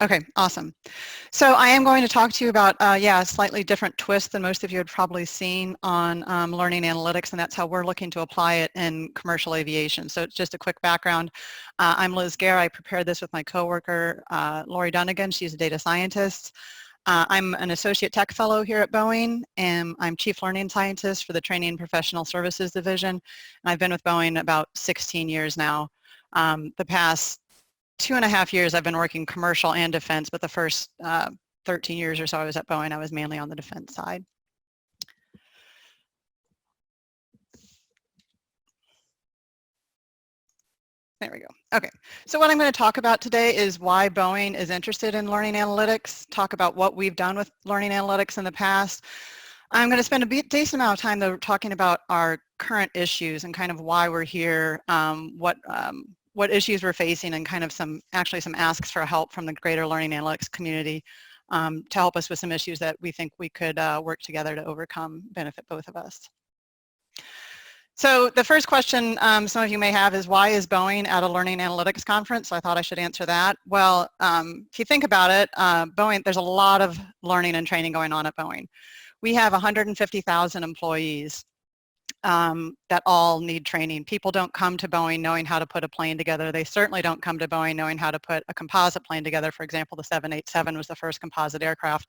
Okay, awesome. So I am going to talk to you about, a slightly different twist than most of you had probably seen on learning analytics, and that's how we're looking to apply it in commercial aviation. So it's just a quick background. I'm Liz Gehr. I prepared this with my coworker, Lori Dunnigan. She's a data scientist. I'm an associate tech fellow here at Boeing, and I'm chief learning scientist for the Training and Professional Services Division. And I've been with Boeing about 16 years now. The past 2.5 years I've been working commercial and defense, but the first 13 years or so I was at Boeing, I was mainly on the defense side. There we go. Okay, so what I'm going to talk about today is why Boeing is interested in learning analytics, talk about what we've done with learning analytics in the past. I'm going to spend a decent amount of time though talking about our current issues and kind of why we're here, what issues we're facing, and kind of some asks for help from the greater learning analytics community to help us with some issues that we think we could work together to overcome, benefit both of us. So the first question some of you may have is, why is Boeing at a learning analytics conference? So I thought I should answer that. Well, if you think about it, Boeing, there's a lot of learning and training going on at Boeing. We have 150,000 employees that all need training. People don't come to Boeing knowing how to put a plane together. They certainly don't come to Boeing knowing how to put a composite plane together. For example, the 787 was the first composite aircraft.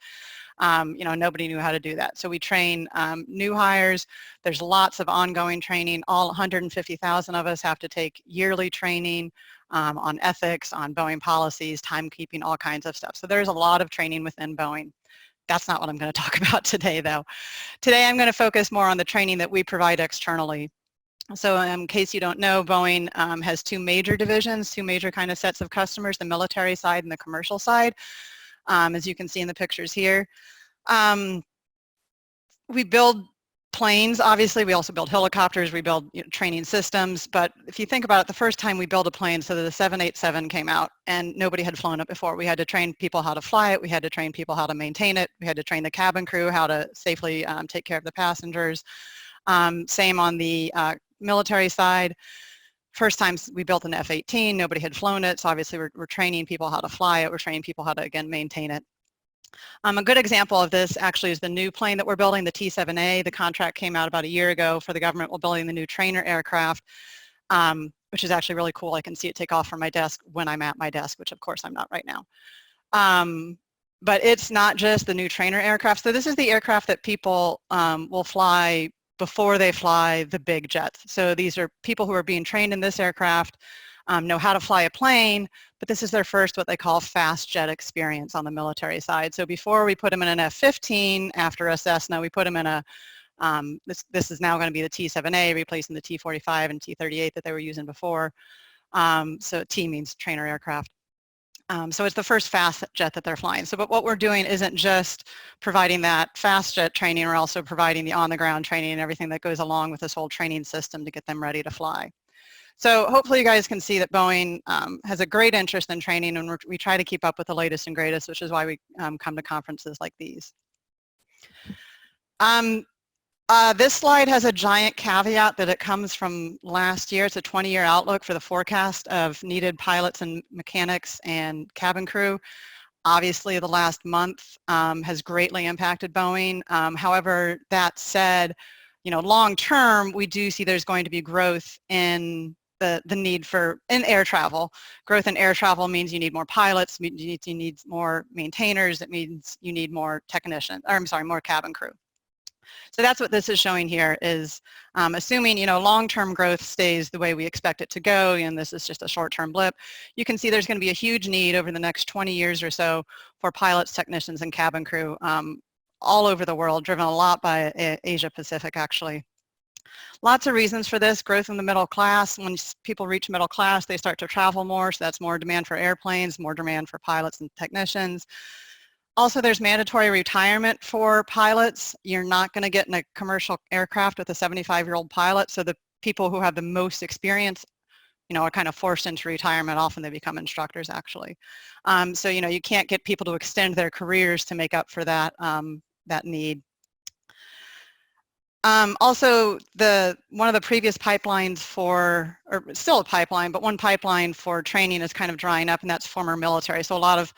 Nobody knew how to do that. So we train new hires. There's lots of ongoing training. All 150,000 of us have to take yearly training on ethics, on Boeing policies, timekeeping, all kinds of stuff. So there's a lot of training within Boeing. That's not what I'm going to talk about today, though. Today, I'm going to focus more on the training that we provide externally. So in case you don't know, Boeing has two major divisions, two major kind of sets of customers, the military side and the commercial side, as you can see in the pictures here. We build planes, obviously. We also build helicopters. We build training systems. But if you think about it, the first time we built a plane, so the 787 came out and nobody had flown it before. We had to train people how to fly it. We had to train people how to maintain it. We had to train the cabin crew how to safely take care of the passengers. Same on the military side. First time we built an F-18, nobody had flown it. So obviously we're training people how to fly it. We're training people how to, again, maintain it. A good example of this actually is the new plane that we're building, the T-7A. The contract came out about a year ago for the government. We're building the new trainer aircraft, which is actually really cool. I can see it take off from my desk when I'm at my desk, which of course I'm not right now. But it's not just the new trainer aircraft. So this is the aircraft that people will fly before they fly the big jets. So these are people who are being trained in this aircraft, know how to fly a plane, but this is their first what they call fast jet experience on the military side. So before we put them in an F-15 after a Cessna, we put them in a, this is now going to be the T-7A replacing the T-45 and T-38 that they were using before. So T means trainer aircraft. So it's the first fast jet that they're flying. So but what we're doing isn't just providing that fast jet training, we're also providing the on-the-ground training and everything that goes along with this whole training system to get them ready to fly. So hopefully you guys can see that Boeing has a great interest in training, and we try to keep up with the latest and greatest, which is why we come to conferences like these. This slide has a giant caveat that it comes from last year. It's a 20-year outlook for the forecast of needed pilots and mechanics and cabin crew. Obviously, the last month has greatly impacted Boeing. However, that said, long term, we do see there's going to be growth in the need for air travel. Growth in air travel means you need more pilots, you need more maintainers, it means you need more technicians, or I'm sorry, more cabin crew. So that's what this is showing here is assuming, long-term growth stays the way we expect it to go, and this is just a short-term blip, you can see there's going to be a huge need over the next 20 years or so for pilots, technicians, and cabin crew all over the world, driven a lot by Asia Pacific, actually. Lots of reasons for this. Growth in the middle class. When people reach middle class, they start to travel more, so that's more demand for airplanes, more demand for pilots and technicians. Also, there's mandatory retirement for pilots. You're not going to get in a commercial aircraft with a 75-year-old pilot, so the people who have the most experience, are kind of forced into retirement. Often they become instructors, actually. So, you can't get people to extend their careers to make up for that, that need. Also, one of the previous pipelines for, or still a pipeline, but one pipeline for training is kind of drying up, and that's former military. So a lot of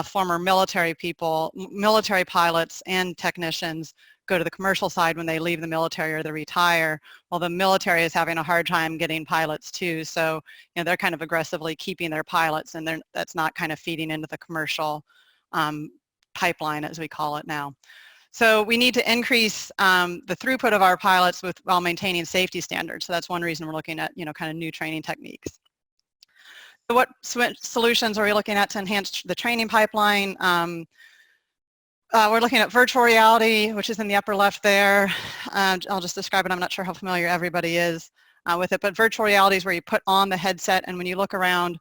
former military people, military pilots and technicians go to the commercial side when they leave the military or they retire. Well, the military is having a hard time getting pilots too, so they're kind of aggressively keeping their pilots, and that's not kind of feeding into the commercial pipeline, as we call it now. So we need to increase the throughput of our pilots while maintaining safety standards. So that's one reason we're looking at kind of new training techniques. So what solutions are we looking at to enhance the training pipeline? We're looking at virtual reality, which is in the upper left there. I'll just describe it. I'm not sure how familiar everybody is with it, but virtual reality is where you put on the headset, and when you look around,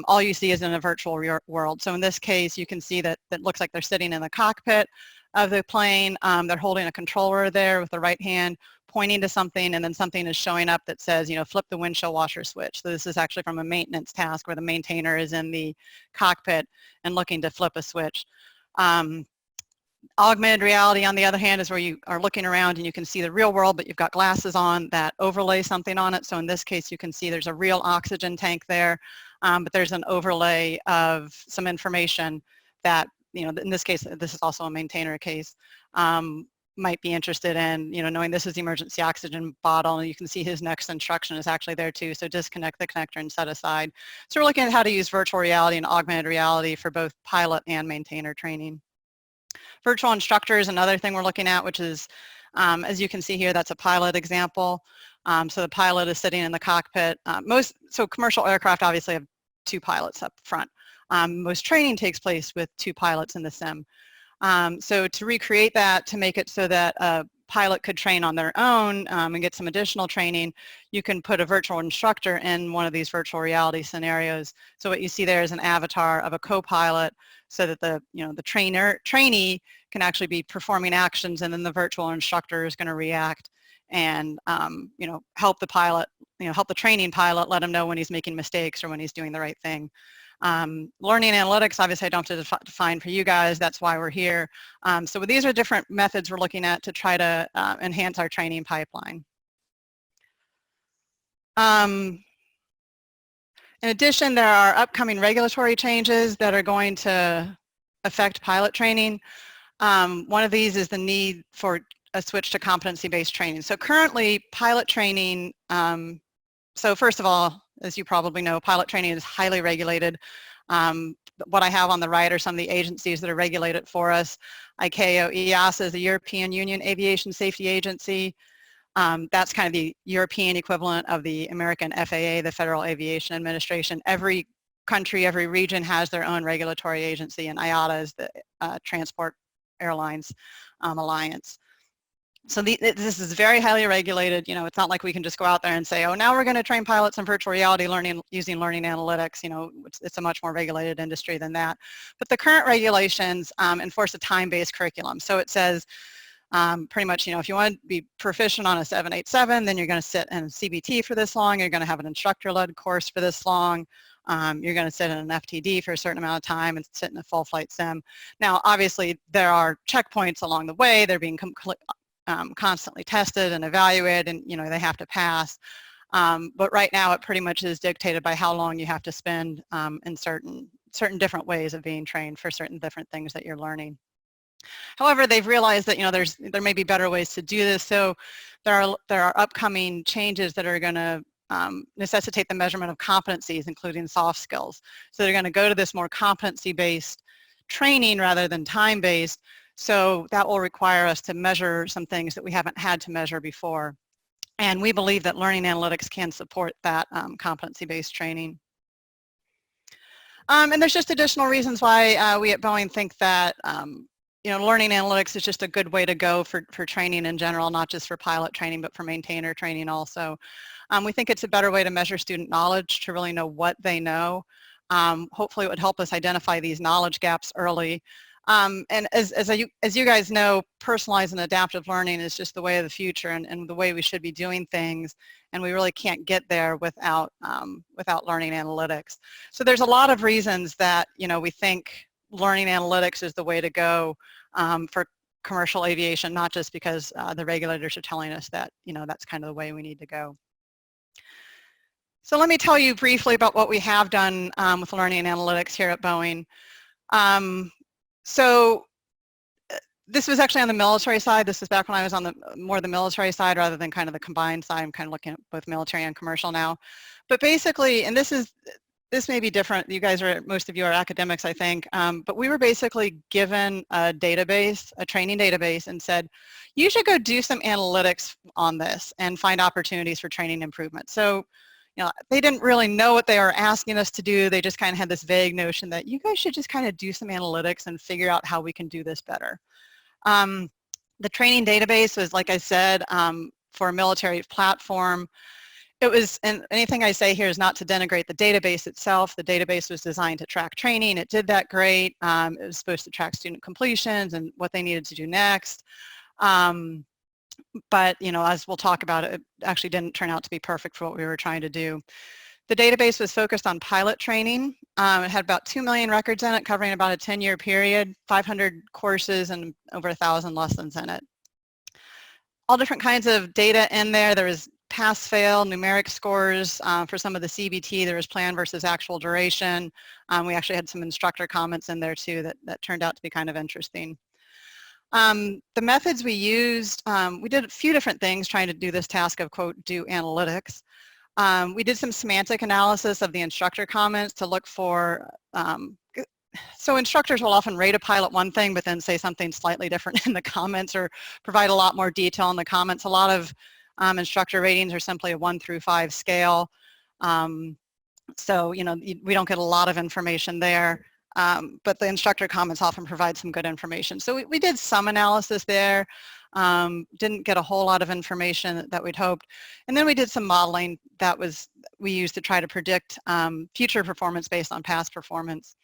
all you see is in a virtual world. So in this case, you can see that it looks like they're sitting in the cockpit of the plane. They're holding a controller there with the right hand, pointing to something, and then something is showing up that says, flip the windshield washer switch. So this is actually from a maintenance task where the maintainer is in the cockpit and looking to flip a switch. Augmented reality, on the other hand, is where you are looking around and you can see the real world, but you've got glasses on that overlay something on it. So in this case, you can see there's a real oxygen tank there, but there's an overlay of some information that, in this case, this is also a maintainer case, might be interested in, knowing this is the emergency oxygen bottle, and you can see his next instruction is actually there too. So disconnect the connector and set aside. So we're looking at how to use virtual reality and augmented reality for both pilot and maintainer training. Virtual instructor is another thing we're looking at, which is, as you can see here, that's a pilot example. So the pilot is sitting in the cockpit. So commercial aircraft obviously have 2 pilots up front. Most training takes place with 2 pilots in the sim. So to recreate that, to make it so that a pilot could train on their own and get some additional training, you can put a virtual instructor in one of these virtual reality scenarios. So what you see there is an avatar of a co-pilot, so that the trainee can actually be performing actions, and then the virtual instructor is going to react and help the pilot, help the training pilot, let him know when he's making mistakes or when he's doing the right thing. Learning analytics, obviously I don't have to define for you guys, that's why we're here. So these are different methods we're looking at to try to enhance our training pipeline. In addition, there are upcoming regulatory changes that are going to affect pilot training. One of these is the need for a switch to competency-based training. So currently, pilot training, so first of all, as you probably know, pilot training is highly regulated. What I have on the right are some of the agencies that are regulated for us. ICAO, EASA is the European Union Aviation Safety Agency. That's kind of the European equivalent of the American FAA, the Federal Aviation Administration. Every country, every region has their own regulatory agency, and IATA is the Transport Airlines Alliance. So this is very highly regulated. It's not like we can just go out there and say, oh, now we're going to train pilots in virtual reality using learning analytics. It's a much more regulated industry than that. But the current regulations enforce a time-based curriculum. So it says, pretty much, if you want to be proficient on a 787, then you're going to sit in CBT for this long. You're going to have an instructor-led course for this long. You're going to sit in an FTD for a certain amount of time and sit in a full flight sim. Now, obviously, there are checkpoints along the way. They're being constantly tested and evaluated, and they have to pass. But right now, it pretty much is dictated by how long you have to spend in certain different ways of being trained for certain different things that you're learning. However, they've realized that there may be better ways to do this. So there are upcoming changes that are going to necessitate the measurement of competencies, including soft skills. So they're going to go to this more competency-based training rather than time-based. So that will require us to measure some things that we haven't had to measure before. And we believe that learning analytics can support that competency-based training. And there's just additional reasons why we at Boeing think that learning analytics is just a good way to go for training in general, not just for pilot training, but for maintainer training also. We think it's a better way to measure student knowledge, to really know what they know. Hopefully it would help us identify these knowledge gaps early. And as you guys know, personalized and adaptive learning is just the way of the future and the way we should be doing things, and we really can't get there without learning analytics. So there's a lot of reasons that we think learning analytics is the way to go for commercial aviation, not just because the regulators are telling us that that's kind of the way we need to go. So let me tell you briefly about what we have done with learning analytics here at Boeing. So this was actually on the military side. This was back when I was on the more the military side rather than kind of the combined side. I'm kind of looking at both military and commercial now. But basically, and this may be different. You guys are, most of you are academics, I think, but we were basically given a database, a training database, and said, you should go do some analytics on this and find opportunities for training improvement. So, you know, they didn't really know what they were asking us to do. They just kind of had this vague notion that you guys should just kind of do some analytics and figure out how we can do this better. The training database was, like I said, for a military platform. It was, and anything I say here is not to denigrate the database itself. The database was designed to track training. It did that great. It was supposed to track student completions and what they needed to do next. But, you know, as we'll talk about, it actually didn't turn out to be perfect for what we were trying to do. The database was focused on pilot training. It had about 2 million records in it, covering about a 10-year period, 500 courses, and over 1,000 lessons in it. All different kinds of data in there. There was pass-fail, numeric scores. For some of the CBT, there was plan versus actual duration. We actually had some instructor comments in there too that turned out to be kind of interesting. The methods we used, we did a few different things trying to do this task of, quote, do analytics. We did some semantic analysis of the instructor comments to look for, so instructors will often rate a pilot one thing, but then say something slightly different in the comments or provide a lot more detail in the comments. A lot of instructor ratings are simply a 1 through 5 scale. So, you know, we don't get a lot of information there, but the instructor comments often provide some good information. So we did some analysis there. Didn't get a whole lot of information that we'd hoped. And then we did some modeling we used to try to predict future performance based on past performance.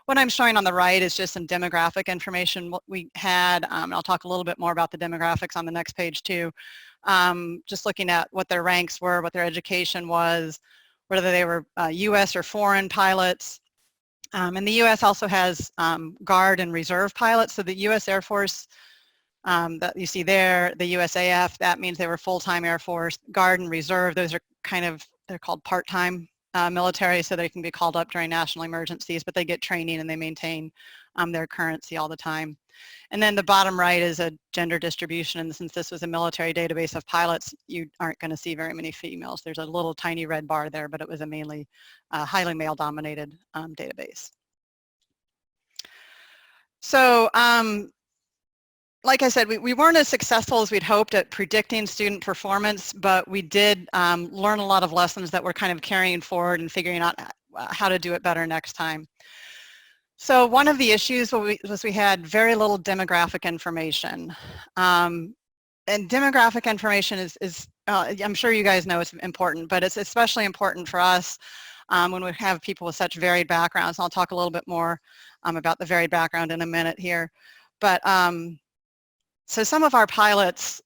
What I'm showing on the right is just some demographic information what we had. I'll talk a little bit more about the demographics on the next page too. Just looking at what their ranks were, what their education was, whether they were US or foreign pilots. And the US also has Guard and Reserve pilots. So the US Air Force that you see there, the USAF, that means they were full-time Air Force. Guard and Reserve, those are kind of, they're called part-time military, so they can be called up during national emergencies, but they get training and they maintain their currency all the time. And then the bottom right is a gender distribution, and since this was a military database of pilots, you aren't going to see very many females. There's a little tiny red bar there, but it was a mainly highly male-dominated database. So, like I said, we weren't as successful as we'd hoped at predicting student performance, but we did learn a lot of lessons that we're kind of carrying forward and figuring out how to do it better next time. So one of the issues was we had very little demographic information. And demographic information is I'm sure you guys know it's important, but it's especially important for us when we have people with such varied backgrounds. And I'll talk a little bit more about the varied background in a minute here. But so some of our pilots,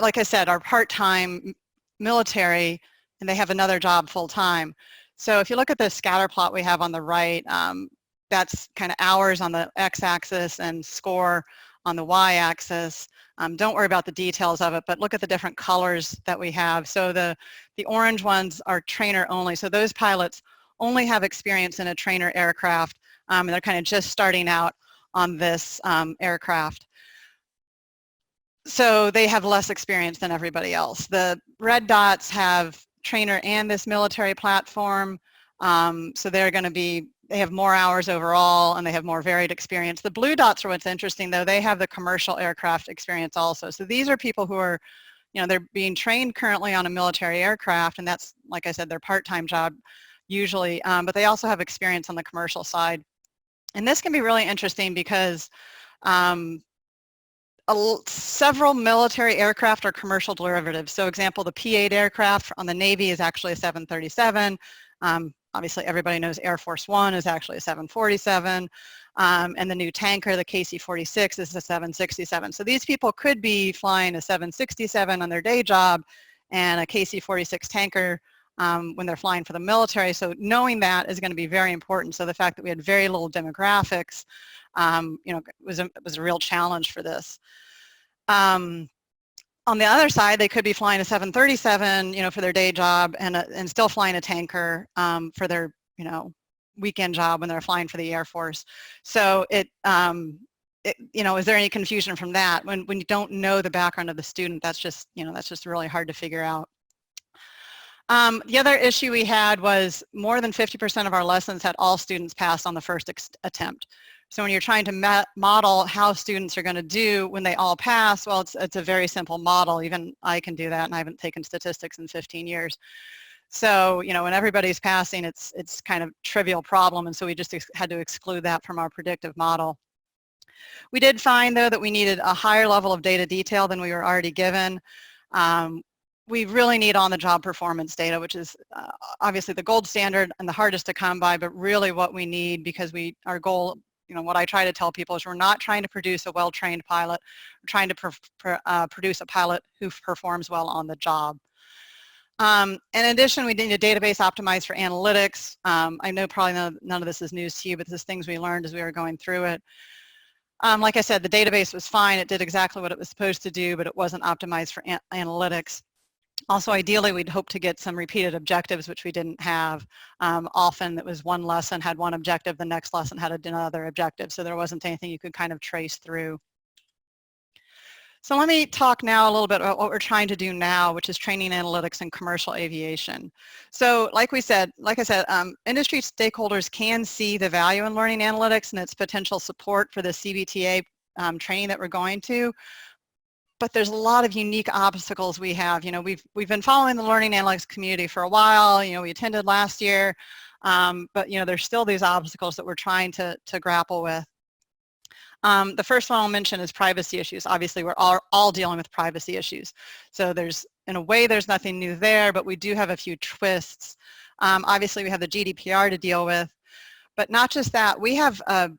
like I said, are part-time military, and they have another job full-time. So if you look at the scatter plot we have on the right, that's kind of hours on the x-axis and score on the y-axis. Don't worry about the details of it, but look at the different colors that we have. So the orange ones are trainer only. So those pilots only have experience in a trainer aircraft, and they're kind of just starting out on this aircraft. So they have less experience than everybody else. The red dots have trainer and this military platform. So they're going to be, they have more hours overall and they have more varied experience. The blue dots are what's interesting though. They have the commercial aircraft experience also. So these are people who are, you know, they're being trained currently on a military aircraft, and that's, like I said, their part-time job usually, but they also have experience on the commercial side. And this can be really interesting because several military aircraft are commercial derivatives. So example, the P-8 aircraft on the Navy is actually a 737. Obviously everybody knows Air Force One is actually a 747. And the new tanker, the KC-46, is a 767. So these people could be flying a 767 on their day job and a KC-46 tanker when they're flying for the military. So knowing that is going to be very important. So the fact that we had very little demographics, you know, was a real challenge for this. On the other side, they could be flying a 737, you know, for their day job and still flying a tanker for their, you know, weekend job when they're flying for the Air Force. So you know, is there any confusion from that? When you don't know the background of the student, that's just, you know, that's just really hard to figure out. The other issue we had was more than 50% of our lessons had all students pass on the first attempt. So when you're trying to model how students are going to do when they all pass, well, it's a very simple model. Even I can do that, and I haven't taken statistics in 15 years. So, you know, when everybody's passing, it's kind of a trivial problem, and so we just had to exclude that from our predictive model. We did find, though, that we needed a higher level of data detail than we were already given. We really need on-the-job performance data, which is obviously the gold standard and the hardest to come by, but really what we need, because our goal, you know, what I try to tell people is we're not trying to produce a well-trained pilot. We're trying to produce a pilot who performs well on the job. In addition, we need a database optimized for analytics. I know probably none of this is news to you, but this is things we learned as we were going through it. Like I said, the database was fine. It did exactly what it was supposed to do, but it wasn't optimized for analytics. Also, ideally, we'd hope to get some repeated objectives, which we didn't have. Often it was one lesson had one objective, the next lesson had another objective, so there wasn't anything you could kind of trace through. So let me talk now a little bit about what we're trying to do now, which is training analytics in commercial aviation. So like I said, industry stakeholders can see the value in learning analytics and its potential support for the CBTA training that we're going to. But there's a lot of unique obstacles we have. You know, we've been following the learning analytics community for a while. You know, we attended last year, but you know, there's still these obstacles that we're trying to grapple with. The first one I'll mention is privacy issues. Obviously, we're all dealing with privacy issues. So in a way, there's nothing new there, but we do have a few twists. Obviously, we have the GDPR to deal with, but not just that. We have a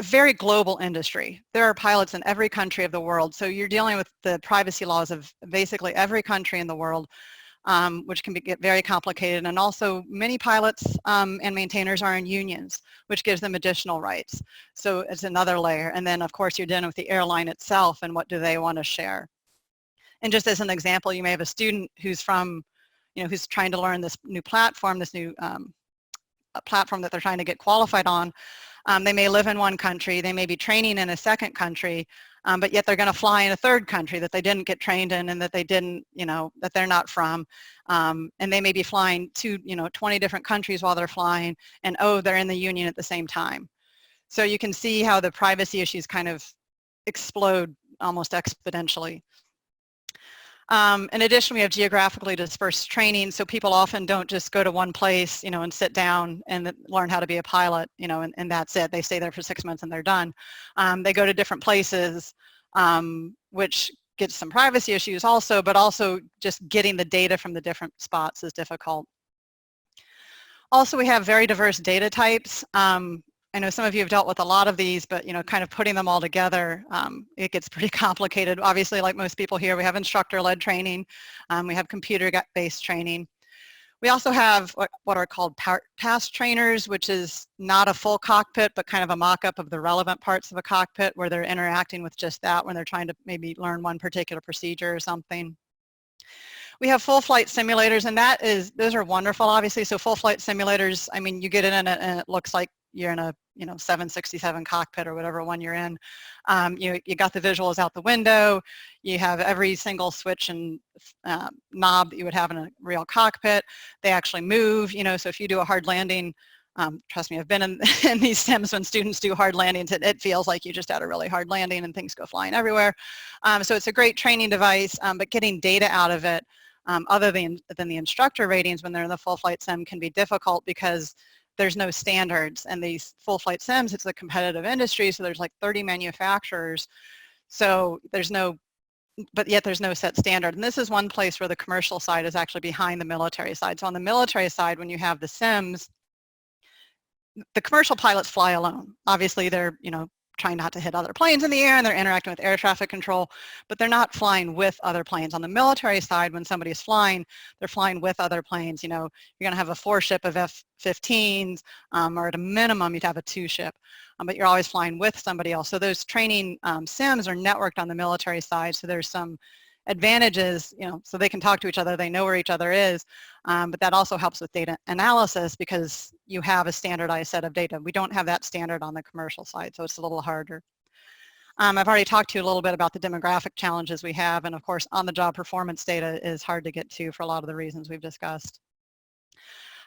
very global industry. There are pilots in every country of the world. So you're dealing with the privacy laws of basically every country in the world, which can get very complicated. And also many pilots and maintainers are in unions, which gives them additional rights. So it's another layer. And then of course you're dealing with the airline itself and what do they want to share. And just as an example, you may have a student who's who's trying to learn this new platform, this new platform that they're trying to get qualified on. They may live in one country, they may be training in a second country, but yet they're going to fly in a third country that they didn't get trained in and that they didn't, you know, that they're not from. And they may be flying to, 20 different countries while they're flying, and oh, they're in the union at the same time. So you can see how the privacy issues kind of explode almost exponentially. In addition, we have geographically dispersed training, so people often don't just go to one place, and sit down and learn how to be a pilot, and that's it. They stay there for 6 months and they're done. They go to different places, which gets some privacy issues also, but also just getting the data from the different spots is difficult. Also, we have very diverse data types. I know some of you have dealt with a lot of these, but kind of putting them all together, it gets pretty complicated. Obviously, like most people here, we have instructor-led training, we have computer-based training. We also have what are called task trainers, which is not a full cockpit, but kind of a mock-up of the relevant parts of a cockpit where they're interacting with just that when they're trying to maybe learn one particular procedure or something. We have full flight simulators, and those are wonderful, obviously. So full flight simulators, I mean, you get in and it looks like you're in a 767 cockpit or whatever one you're in. You got the visuals out the window. You have every single switch and knob that you would have in a real cockpit. They actually move, so if you do a hard landing, trust me, I've been in these sims when students do hard landings, it feels like you just had a really hard landing and things go flying everywhere. So it's a great training device, but getting data out of it, other than the instructor ratings when they're in the full flight sim, can be difficult because there's no standards. And these full flight sims, it's a competitive industry, so there's like 30 manufacturers. So but yet there's no set standard. And this is one place where the commercial side is actually behind the military side. So on the military side, when you have the sims, the commercial pilots fly alone. Obviously, they're, trying not to hit other planes in the air, and they're interacting with air traffic control, but they're not flying with other planes. On the military side, when somebody's flying, they're flying with other planes. You're going to have a 4-ship of F-15s, or at a minimum, you'd have a 2-ship, but you're always flying with somebody else. So those training sims are networked on the military side, so there's some advantage is, so they can talk to each other, they know where each other is, but that also helps with data analysis because you have a standardized set of data. We don't have that standard on the commercial side, so it's a little harder. I've already talked to you a little bit about the demographic challenges we have, and of course on-the-job performance data is hard to get to for a lot of the reasons we've discussed.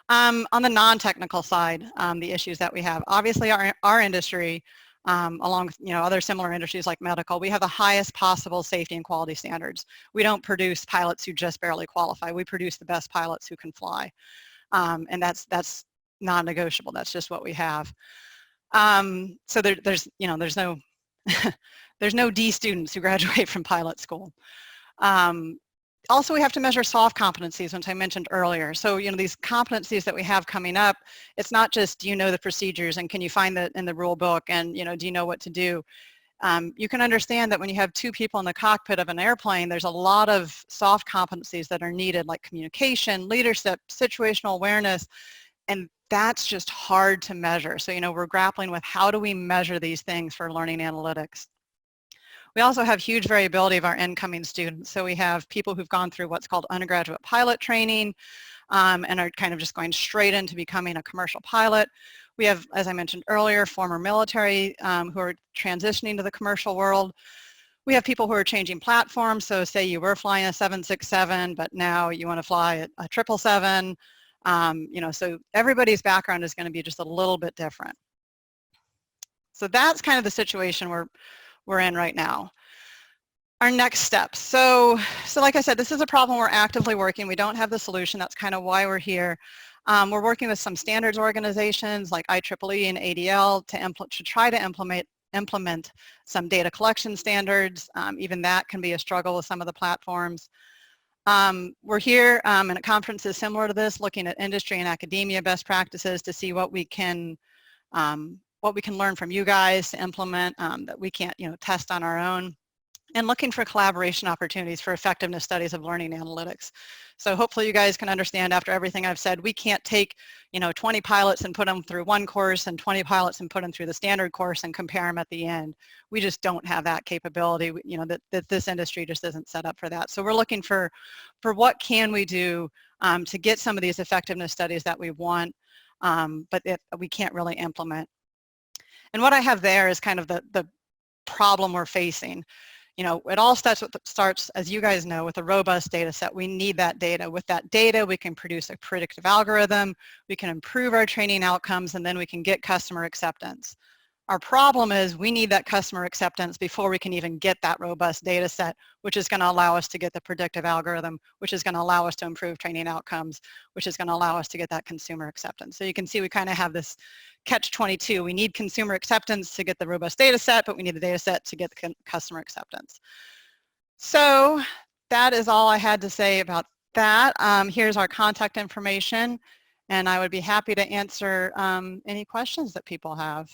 On the non-technical side, the issues that we have, obviously our industry, along with other similar industries like medical, we have the highest possible safety and quality standards. We don't produce pilots who just barely qualify. We produce the best pilots who can fly, and that's non-negotiable. That's just what we have. So there's no there's no D students who graduate from pilot school. Also, we have to measure soft competencies, which I mentioned earlier. So, these competencies that we have coming up, it's not just, do you know the procedures and can you find that in the rule book and, do you know what to do? You can understand that when you have two people in the cockpit of an airplane, there's a lot of soft competencies that are needed, like communication, leadership, situational awareness, and that's just hard to measure. So, we're grappling with how do we measure these things for learning analytics. We also have huge variability of our incoming students. So we have people who've gone through what's called undergraduate pilot training and are kind of just going straight into becoming a commercial pilot. We have, as I mentioned earlier, former military who are transitioning to the commercial world. We have people who are changing platforms. So say you were flying a 767, but now you want to fly a 777. So everybody's background is going to be just a little bit different. So that's kind of the situation we're in right now. Our next steps. So like I said, this is a problem we're actively working. We don't have the solution. That's kind of why we're here. We're working with some standards organizations like IEEE and ADL to try to implement some data collection standards. Even that can be a struggle with some of the platforms. We're here at conferences similar to this, looking at industry and academia best practices to see what we can learn from you guys to implement that we can't, test on our own, and looking for collaboration opportunities for effectiveness studies of learning analytics. So hopefully you guys can understand after everything I've said, we can't take, 20 pilots and put them through one course and 20 pilots and put them through the standard course and compare them at the end. We just don't have that capability, that this industry just isn't set up for that. So we're looking for what can we do to get some of these effectiveness studies that we want, but we can't really implement. And what I have there is kind of the problem we're facing. It all starts, as you guys know, with a robust data set. We need that data. With that data, we can produce a predictive algorithm, we can improve our training outcomes, and then we can get customer acceptance. Our problem is we need that customer acceptance before we can even get that robust data set, which is going to allow us to get the predictive algorithm, which is going to allow us to improve training outcomes, which is going to allow us to get that consumer acceptance. So you can see we kind of have this catch-22. We need consumer acceptance to get the robust data set, but we need the data set to get the customer acceptance. So that is all I had to say about that. Here's our contact information, and I would be happy to answer any questions that people have.